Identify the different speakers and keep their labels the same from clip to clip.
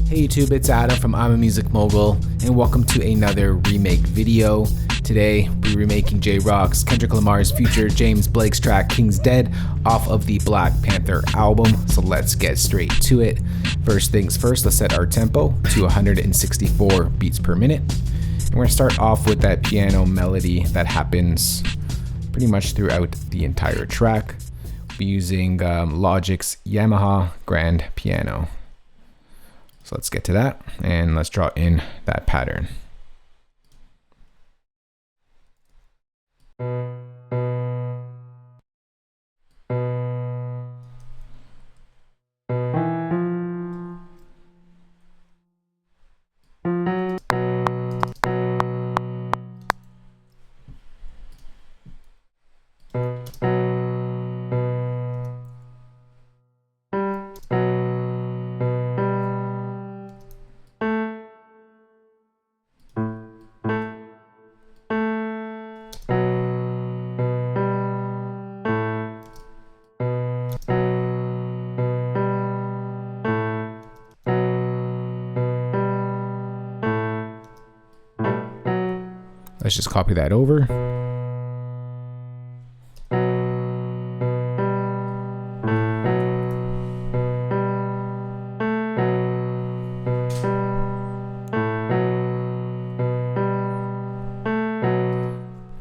Speaker 1: Hey YouTube, it's Adam from I'm a Music Mogul, and welcome to another remake video. Today, we're remaking J-Rock's Kendrick Lamar's feature James Blake's track King's Dead off of the Black Panther album, so let's get straight to it. First things first, let's set our tempo to 164 beats per minute. And we're going to start off with that piano melody that happens pretty much throughout the entire track. We'll be using Logic's Yamaha Grand Piano. So let's get to that and let's draw in that pattern. Let's just copy that over. All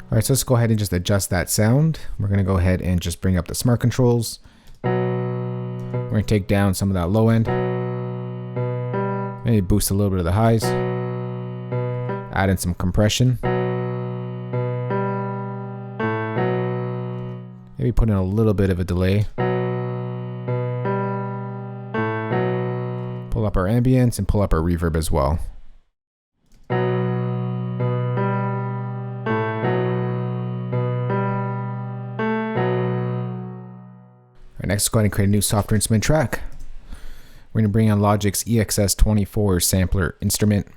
Speaker 1: right, so let's go ahead and just adjust that sound. We're gonna go ahead and just bring up the smart controls. We're gonna take down some of that low end. Maybe boost a little bit of the highs. Add in some compression. Maybe put in a little bit of a delay. Pull up our ambience and pull up our reverb as well. Alright, next go ahead and create a new software instrument track. We're going to bring on Logic's EXS24 sampler instrument. And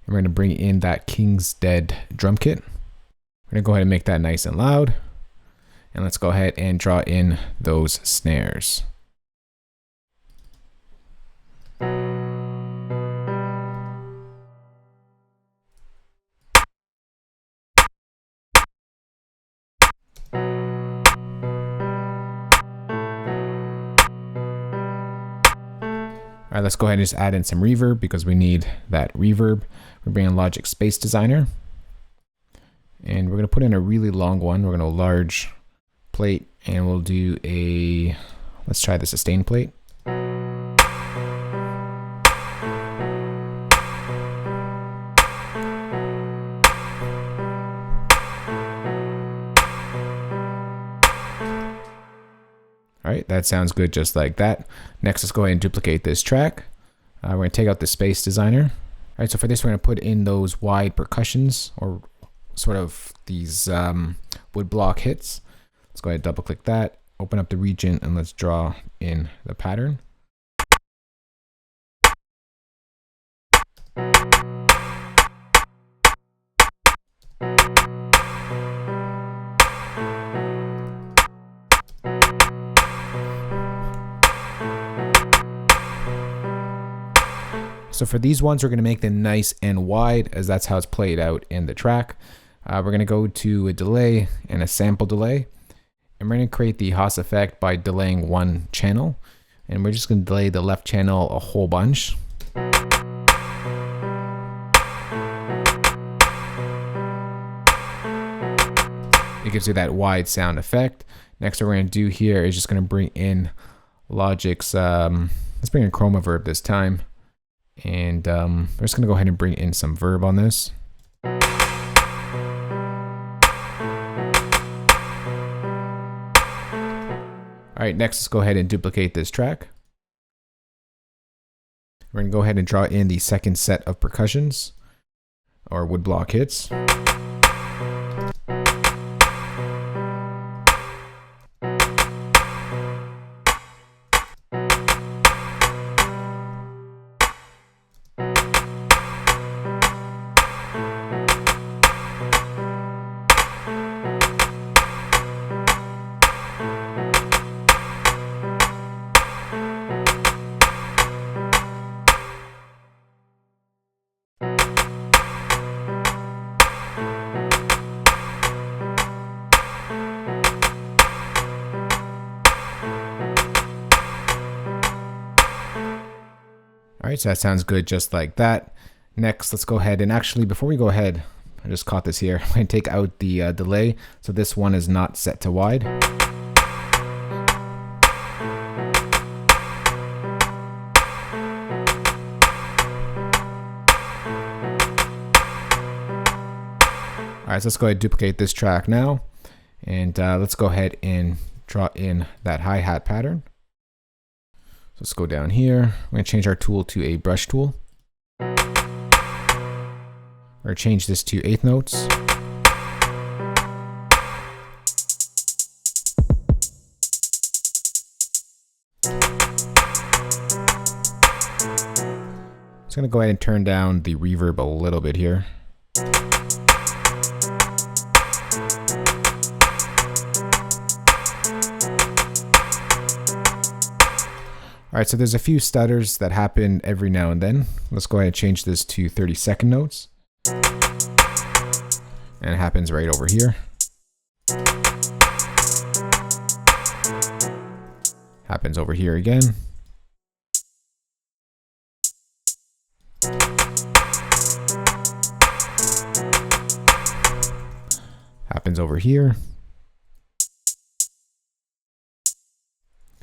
Speaker 1: we're going to bring in that King's Dead drum kit. We're going to go ahead and make that nice and loud. And let's go ahead and draw in those snares. All right, let's go ahead and just add in some reverb because we need that reverb. We're bringing Logic Space Designer. And we're going to put in a really long one. We're going to large plate and we'll do a, let's try the sustain plate. All right, that sounds good just like that. Next, let's go ahead and duplicate this track. We're going to take out the Space Designer. All right, so for this, we're going to put in those wide percussions or sort of these wood block hits. Let's go ahead and double click that, open up the region, and let's draw in the pattern. So for these ones, we're going to make them nice and wide as that's how it's played out in the track. We're going to go to a delay and a sample delay. And we're going to create the Haas effect by delaying one channel. And we're just going to delay the left channel a whole bunch. It gives you that wide sound effect. Next, what we're going to do here is just going to bring in Logic's, let's bring in Chroma Verb this time. And we're just going to go ahead and bring in some verb on this. All right, next let's go ahead and duplicate this track. We're going to go ahead and draw in the second set of percussions or woodblock hits. All right, so that sounds good just like that. Next, let's go ahead and actually, before we go ahead, I just caught this here. I'm going to take out the delay. So this one is not set to wide. All right, so let's go ahead and duplicate this track now. And let's go ahead and draw in that hi-hat pattern. So let's go down here. We're going to change our tool to a brush tool. Or change this to 8th notes. Just going to go ahead and turn down the reverb a little bit here. All right, so there's a few stutters that happen every now and then. Let's go ahead and change this to 32nd notes. And it happens right over here. Happens over here again. Happens over here.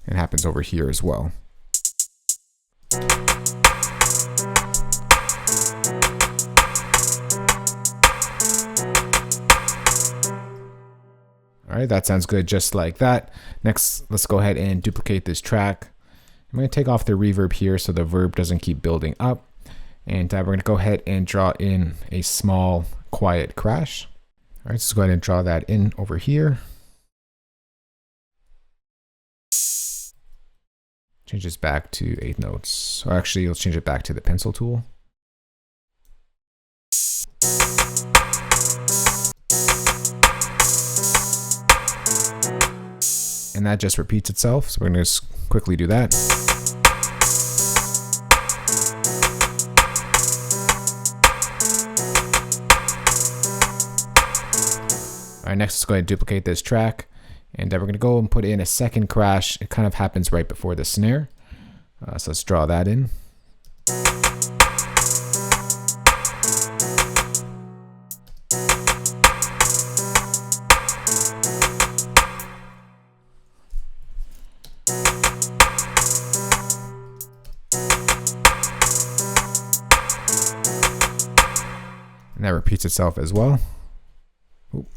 Speaker 1: And happens over here as well. All right, that sounds good just like that. Next, let's go ahead and duplicate this track. I'm going to take off the reverb here so the verb doesn't keep building up. And we're going to go ahead and draw in a small quiet crash. All right, let's go ahead and draw that in over here. Change this back to 8 notes. Or actually, let's change it back to the pencil tool. And that just repeats itself. So we're going to just quickly do that. All right, next let's go ahead and duplicate this track. And we're going to go and put in a second crash. It kind of happens right before the snare. So let's draw that in. And that repeats itself as well. Ooh.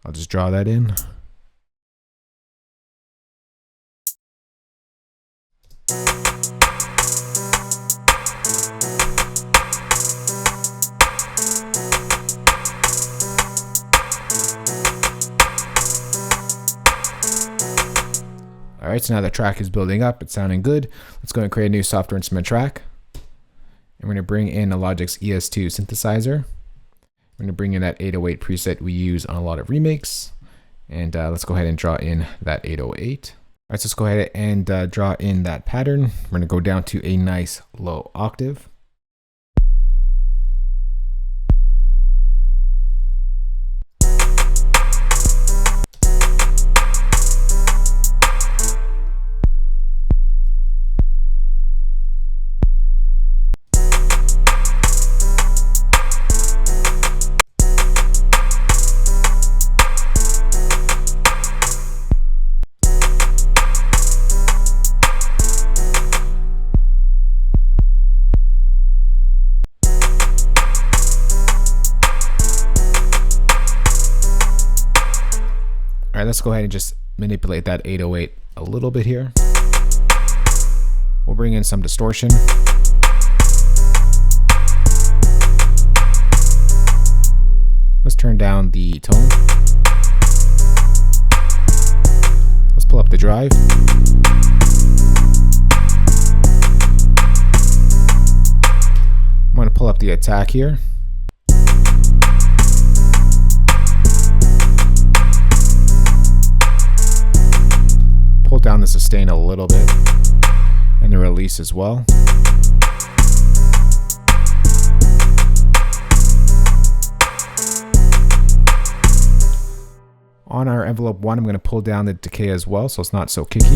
Speaker 1: I'll just draw that in. All right, so now the track is building up. It's sounding good. Let's go and create a new software instrument track. And we're going to bring in a Logic's ES2 synthesizer. We're going to bring in that 808 preset we use on a lot of remakes. And let's go ahead and draw in that 808. All right, so let's go ahead and draw in that pattern. We're going to go down to a nice low octave. All right, let's go ahead and just manipulate that 808 a little bit here. We'll bring in some distortion. Let's turn down the tone. Let's pull up the drive. I'm going to pull up the attack here. Pull down the sustain a little bit and the release as well. On our envelope 1, I'm going to pull down the decay as well so it's not so kicky.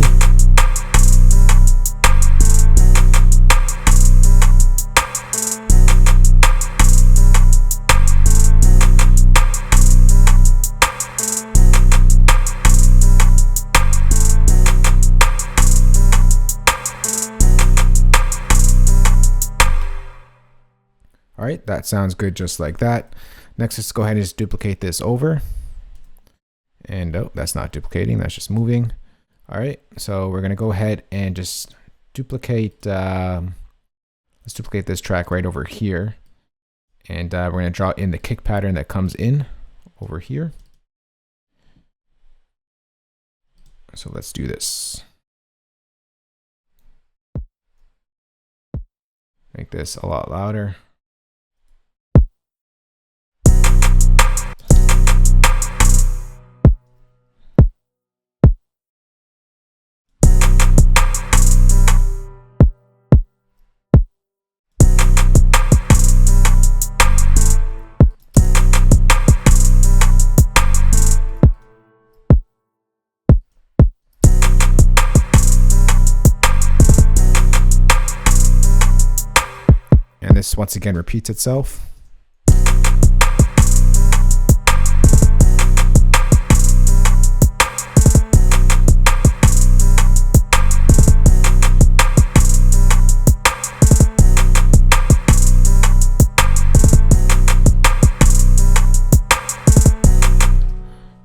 Speaker 1: All right, that sounds good just like that. Next, let's go ahead and just duplicate this over. And oh, that's not duplicating, that's just moving. All right, so we're gonna go ahead and just duplicate, let's duplicate this track right over here. And we're gonna draw in the kick pattern that comes in over here. So let's do this. Make this a lot louder. And this once again repeats itself.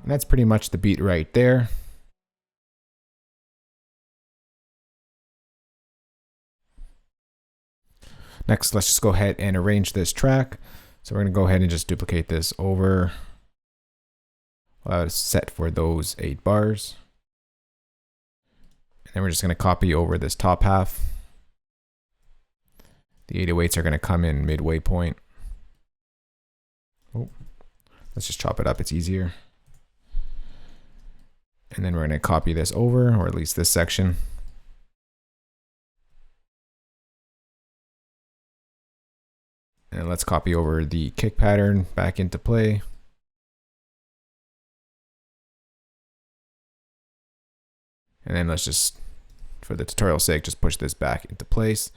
Speaker 1: And that's pretty much the beat right there. Next, let's just go ahead and arrange this track. So we're going to go ahead and just duplicate this over. Well, it's set for those 8 bars. And then we're just going to copy over this top half. The 808s are going to come in midway point. Oh, let's just chop it up, it's easier. And then we're going to copy this over, or at least this section. And let's copy over the kick pattern back into play. And then let's just, for the tutorial's sake, just push this back into place.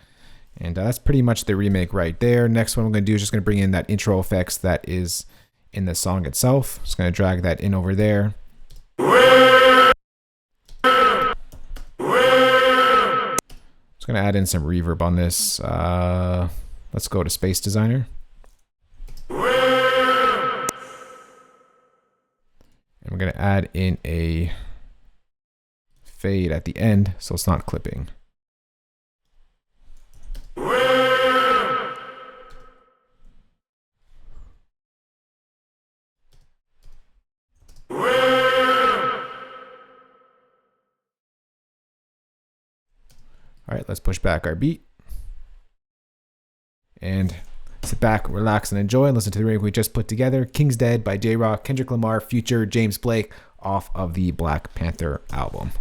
Speaker 1: And that's pretty much the remake right there. Next one I'm going to do is just going to bring in that intro effects that is in the song itself. Just going to drag that in over there. Just going to add in some reverb on this. Let's go to Space Designer. And we're going to add in a fade at the end so it's not clipping. All right, let's push back our beat. And sit back, relax, and enjoy and listen to the remake we just put together. King's Dead by J-Rock, Kendrick Lamar, Future, James Blake, off of the Black Panther album.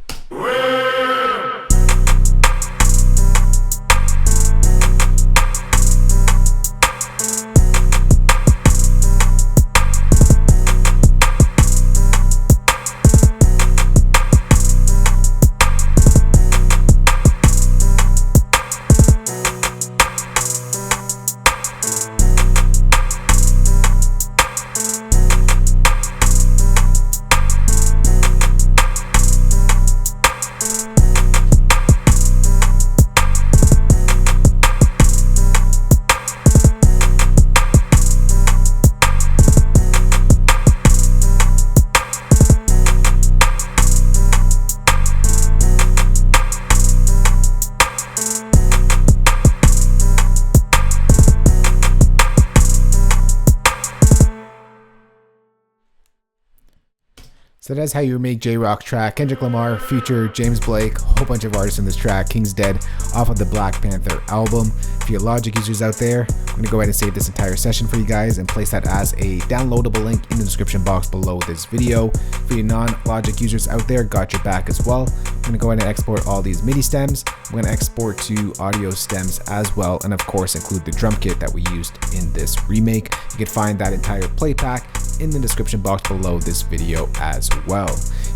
Speaker 1: So that's how you make J-Rock track. Kendrick Lamar, Future, James Blake, a whole bunch of artists in this track. King's Dead off of the Black Panther album. For you Logic users out there, I'm going to go ahead and save this entire session for you guys and place that as a downloadable link in the description box below this video. For you non-Logic users out there, got your back as well. I'm going to go ahead and export all these MIDI stems. I'm going to export to audio stems as well, and of course include the drum kit that we used in this remake. You can find that entire play pack in the description box below this video as well.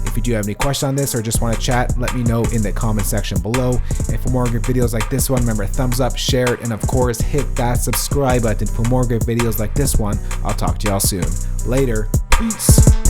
Speaker 1: If you do have any questions on this or just want to chat, let me know in the comment section below. And for more good videos like this one, remember, thumbs up, share it, and of course hit that subscribe button for more good videos like this one. I'll talk to y'all soon. Later. Peace.